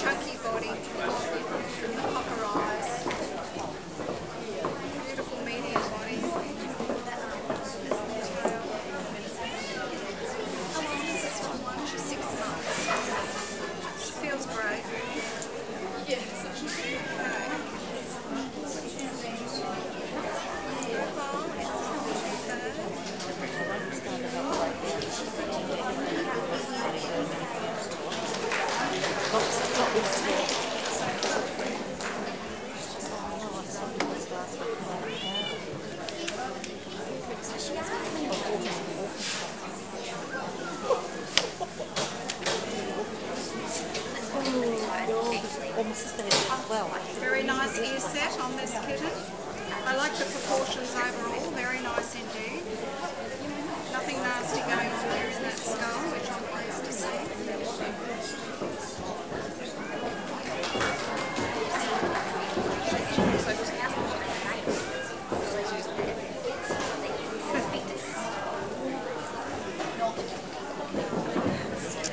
chunky body, copper eyes, beautiful medium body. Tail. How old is this one? She's 6 months. She feels great. Okay. Very nice ear set on this kitten. I like the proportions overall, very nice indeed. Nothing nasty going on there in that skull, which I'm pleased to see.